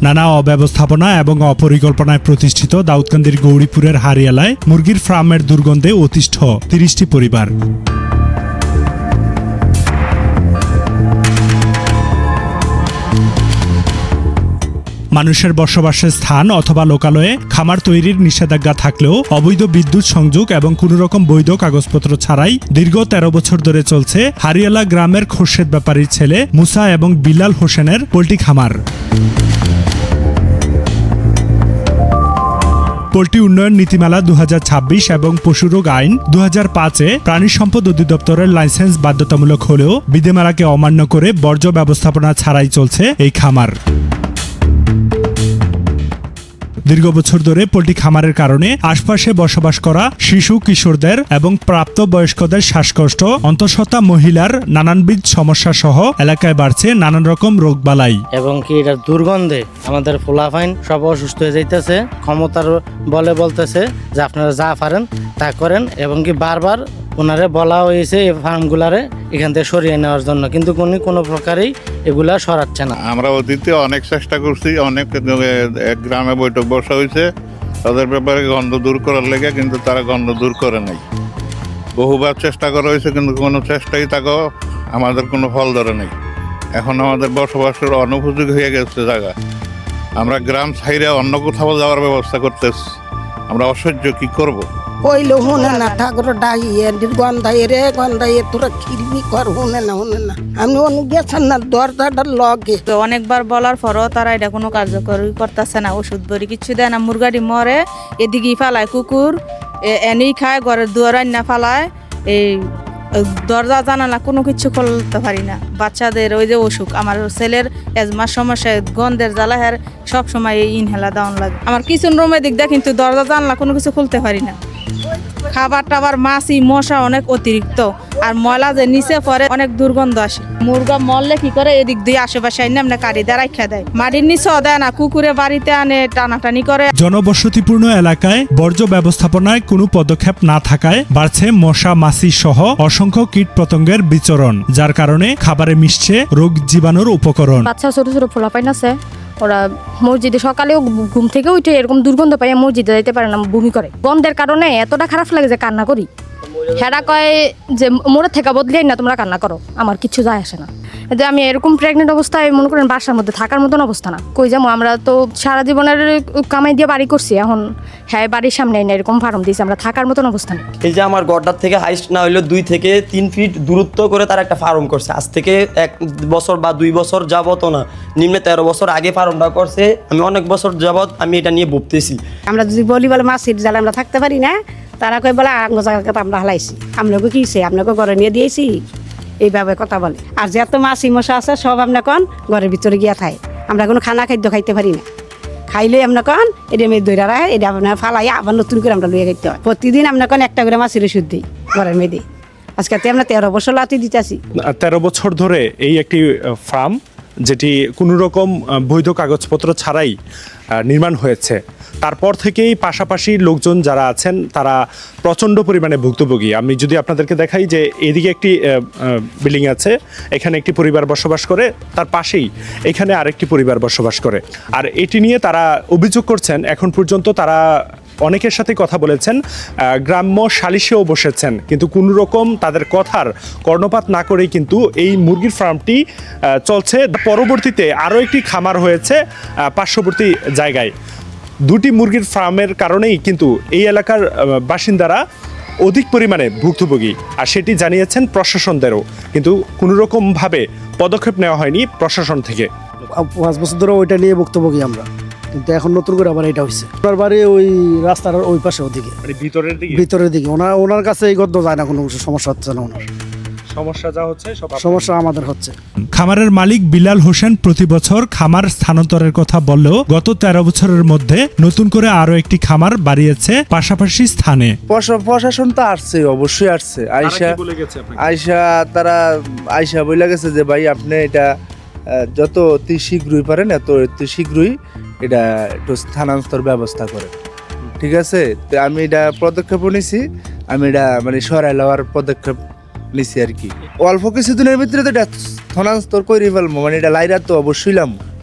নানা অব্যবস্থাপনা এবং অপরিকল্পনায় প্রতিষ্ঠিত দাউদকান্দির গৌরীপুরের হারিয়ালায় মুরগির ফার্মের দুর্গন্ধে অতিষ্ঠ ৩০টি পরিবার। মানুষের বসবাসের স্থান অথবা লোকালয়ে খামার তৈরির নিষেধাজ্ঞা থাকলেও অবৈধ বিদ্যুৎ সংযোগ এবং কোনো রকম বৈধ কাগজপত্র ছাড়াই দীর্ঘ ১৩ বছর ধরে চলছে হারিয়ালা গ্রামের খোরশেদ ব্যাপারীর ছেলে মুসা এবং বিলাল হোসেনের পোল্ট্রি খামার। পোল্ট্রি উন্নয়ন নীতিমালা ২০২৬ এবং পশুরোগ আইন ২০০৫-এ প্রাণী সম্পদ অধিদপ্তরের লাইসেন্স বাধ্যতামূলক হলেও বিধিমালাকে অমান্য করে বর্জ্য ব্যবস্থাপনা ছাড়াই চলছে এই খামার। দীর্ঘ বছর ধরে পোল্ট্রি খামারের কারণে আশপাশে বসবাস করা শিশু কিশোরদের এবং প্রাপ্তবয়স্কদের শ্বাসকষ্ট, অন্তঃসত্ত্বা মহিলার নানানবিধ সমস্যা সহ এলাকায় বাড়ছে নানান রকম রোগবালাই। এবং কি এটার দুর্গন্ধে আমাদের ফোলাফাইন সব অসুস্থ হয়ে যাইতেছে। ক্ষমতার বলে বলতেছে যে আপনারা যা পারেন তা করেন, এবং কি বারবার ওনারে বলা হয়েছে এই ফার্মগুলারে এখান থেকে সরিয়ে নেওয়ার জন্য, কিন্তু উনি কোনো প্রকারেই এগুলা সরাচ্ছে না। আমরা অতীতে অনেক চেষ্টা করছি, অনেক এক গ্রামে বৈঠক বসা হয়েছে তাদের ব্যাপারে গন্ধ দূর করার লেগে, কিন্তু তারা গন্ধ দূর করে নাই। বহুবার চেষ্টা করা হয়েছে কিন্তু কোনো চেষ্টাই তাকে আমাদের কোনো ফল ধরে নেই। এখন আমাদের বসবাসের অনুপযোগী হয়ে গেছে জায়গা। আমরা গ্রাম ছাইরে অন্য কোথাও যাওয়ার ব্যবস্থা করতেছি। আমরা অসহ্য কি করব। কইলো শুনে না, ঠাকুর ডাইয়ে গন্ধাইয়ে রে গন্ধাইয়ে তোরা খিরমি কর, শুনে না আমি অনেক গেছেন না দরজাটার লগে। অনেকবার বলার পরও তারা এটা কোনো কার্যকরী করতেছে না। ওষুধ বড়ি কিছু দেয় না, মুরগাটি মরে এদিকেই ফালায়, কুকুর এনেই খায়, ঘরের দুয়ার আন্না ফালায়, এই দরজা জানালা কোনো কিছু করতে পারি না। বাচ্চাদের ওই যে অসুখ, আমার ছেলের এজমার সমস্যা, গন্ধের জ্বালা হ্যার সবসময় এই ইনহেলার দেওয়ান লাগে। আমার কিচেন রুমের দিক দিয়ে কিন্তু দরজা জানলা কোনো কিছু খুলতে পারি না। খাবার টাবার মাছি মশা অনেক অতিরিক্ত, আর ময়লা যে নিচে পরে অনেক দুর্গন্ধ আসে। মুরগা মরলে কি করে এদিক দিয়ে আশেপাশে আইনে আমরা কারিদা রাখা দেয়, মাটির নিচেও দেয় না, কুকুরে বাড়িতে আনে টানাটানি করে। জনবসতিপূর্ণ এলাকায় বর্জ্য ব্যবস্থাপনায় কোনো পদক্ষেপ না থাকায় বাড়ছে মশা মাছি সহ অসংখ্য কীট পতঙ্গের বিচরণ, যার কারণে খাবারে মিশছে রোগ জীবাণুর উপকরণ। বাচ্চা ছোট ছোট পোলাপাইন আছে, ওরা মসজিদে সকালেও ঘুম থেকে উঠে এরকম দুর্গন্ধ পাই, মসজিদে যাইতে পারে না, বমি করে। গন্ধের কারণে এতটা খারাপ লাগে যে কান্না করি। হেরা কয় যে মোড়ের থেকে বদলে না তোমরা কান্না করো, আমার কিছু যায় আসে না। যে আমি এরকম প্রেগনেন্ট অবস্থায় মনে করেন বাসার মধ্যে থাকার মতন অবস্থা না। কই যাবো, আমরা তো সারা জীবনের কামাই দিয়ে বাড়ি করছি, এখন হ্যাঁ বাড়ির সামনে না এরকম ফার্ম দিয়েছি, আমরা থাকার মতন অবস্থা নেই। এই যে আমার গড়টার থেকে হাইস্ট না হইলেও 2 থেকে 3 ফিট দূরত্ব করে তারা একটা ফার্ম করছে। আজ থেকে 1 বছর বা 2 বছর যাবত না, নিম্নে 13 বছর আগে ফার্মটা করছে। আমি অনেক বছর যাবত আমি এটা নিয়ে ভুগতেছি। আমরা যদি বলি বলে মাছির জালে আমরা থাকতে পারি না, তারা কই বলে জায়গাটা আমরা হালাইছি, আপনাকে কিছে আপনাকে ঘরে নিয়ে দিয়েছি, এইভাবে কথা বলে। আর যে এত মাছি মশা আছে সব আপনার কন ঘরের ভিতরে গিয়া থাকে, আমরা কোনো খানা খাদ্য খাইতে পারি না। খাইলে আপনার কন এটা মেয়ে দৈরা রাখে, এটা আপনার ফালাই আবার নতুন করে আমরা লইয়া খাইতে হয়। প্রতিদিন আপনার কন একটা করে মাছের ওষুধ দিই ঘরের মেয়েদের। আজকে আমরা 13 বছর লাতি দিতেছি। ১৩ বছর ধরে এই একটি ফার্ম, যেটি কোনো রকম বৈধ কাগজপত্র ছাড়াই নির্মাণ হয়েছে, তারপর থেকেই পাশাপাশি লোকজন যারা আছেন তারা প্রচণ্ড পরিমাণে ভুক্তভোগী। আমি যদি আপনাদেরকে দেখাই যে এদিকে একটি বিল্ডিং আছে, এখানে একটি পরিবার বসবাস করে, তার পাশেই এখানে আরেকটি পরিবার বসবাস করে। আর এটি নিয়ে তারা অভিযোগ করছেন, এখন পর্যন্ত তারা অনেকের সাথে কথা বলেছেন, গ্রাম্য সালিশেও বসেছেন, কিন্তু কোনো রকম তাদের কথার কর্ণপাত না করেই কিন্তু এই মুরগির ফার্মটি চলছে। পরবর্তীতে আরও একটি খামার হয়েছে পার্শ্ববর্তী জায়গায়। 2টি মুরগির ফার্মের কারণেই কিন্তু এই এলাকার বাসিন্দারা অধিক পরিমাণে ভুক্তভোগী, আর সেটি জানিয়েছেন প্রশাসনদেরও, কিন্তু কোনো রকমভাবে পদক্ষেপ নেওয়া হয়নি প্রশাসন থেকে। 5 বছর ধরে ওইটা নিয়ে ভুক্তভোগী আমরা, কিন্তু এখন নতুন করে আবার এটা হয়েছে। ওনার বাড়ি ওই রাস্তার ওই পাশে, ওদিকে ভিতরের দিকে। ওনার কাছে এই গদ্য যায় না, কোনো সমস্যা হচ্ছে না। ওনার সমস্যা আমাদের হচ্ছে। খামারের মালিক বিলাল হোসেন প্রতি বছর খামার স্থানান্তরের কথা বললেও গত 13 বছরের মধ্যে নতুন করে আরো একটি খামার বাড়িয়েছে পাশাপাশি স্থানে। প্রশাসন তো আসছে, অবশ্যই আসছে। আয়সা বলে গেছে যে ভাই আপনি এটা যত অতি শীঘ্রই পারেন এত অতি শীঘ্রই এটা একটু স্থানান্তর ব্যবস্থা করে, ঠিক আছে। তো আমি এটা পদক্ষেপ নিছি, আমি এটা মানে সরাই লওয়ার পদক্ষেপ নিছি আর কি। অল্প কিছুদিনের ভিতরে তো এটা স্থানান্তর করে ফেলবো, মানে এটা লাইরা তো অবশ্যই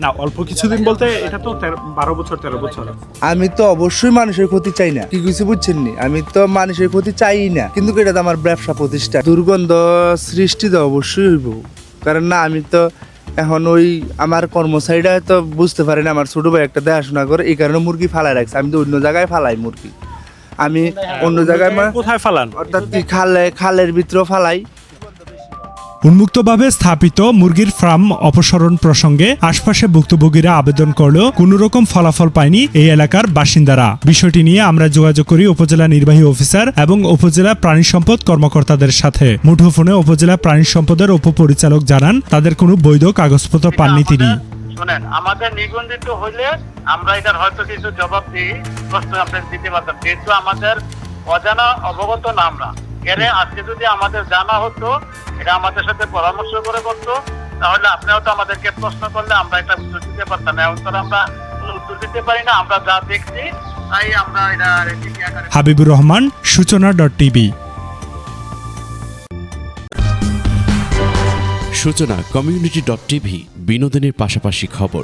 না অল্প কিছুদিন বলতে এটা তো 12 বছর 13 বছর। আমি তো অবশ্যই মানুষের ক্ষতি চাই না, কি কিছু বুঝছেন নি, আমি তো মানুষের ক্ষতি চাই না, কিন্তু এটা তো আমার ব্যবসা প্রতিষ্ঠান, দুর্গন্ধ সৃষ্টি তো অবশ্যই হইব। কারণ না আমি তো এখন ওই আমার কর্মচারীরা তো বুঝতে পারে না, আমার ছোট ভাই একটা দেখাশোনা করে, এই কারণে মুরগি ফালাই রাখছে। আমি তো অন্য জায়গায় ফালাই মুরগি, আমি অন্য জায়গায় কোথায় ফালান? অর্থাৎ কি খালের ভিতরেও ফালাই। উন্মুক্তভাবে স্থাপিত মুরগির ফার্ম অপসারণ প্রসঙ্গে আশপাশে ভুক্তভোগীরা আবেদন করলেও কোনো রকম ফলাফল পায়নি এই এলাকার বাসিন্দারা। বিষয়টি নিয়ে আমরা যোগাযোগ করি উপজেলা নির্বাহী অফিসার এবং উপজেলা প্রাণী সম্পদ কর্মকর্তাদের সাথে। মুঠোফোনে উপজেলা প্রাণী সম্পদের উপপরিচালক জানান তাদের কোনো বৈধ কাগজপত্র পাননি তিনি। শোনেন, আমাদের নিবন্ধিত হইলে আমরা এটার হয়তো কিছু জবাব দিই, প্রশ্ন আপনাদের দিতে পারতাম, যেহেতু আমাদের অজানা অবগত না আমরা। এরে আজকে যদি আমাদের জানা হতো, এটা আমাদের সাথে পরামর্শ করে করতো, তাহলে আপনিও তো আমাদেরকে প্রশ্ন করলে আমরা এটা উত্তর দিতে পারতাম। এখন তো আমরা কোনো উত্তর দিতে পারি না, আমরা যা দেখছি তাই আমরা এটা হাবিবুর রহমান, সূচনা.টিভি। সূচনা কমিউনিটি.টিভি, বিনোদনের পাশাপাশি খবর।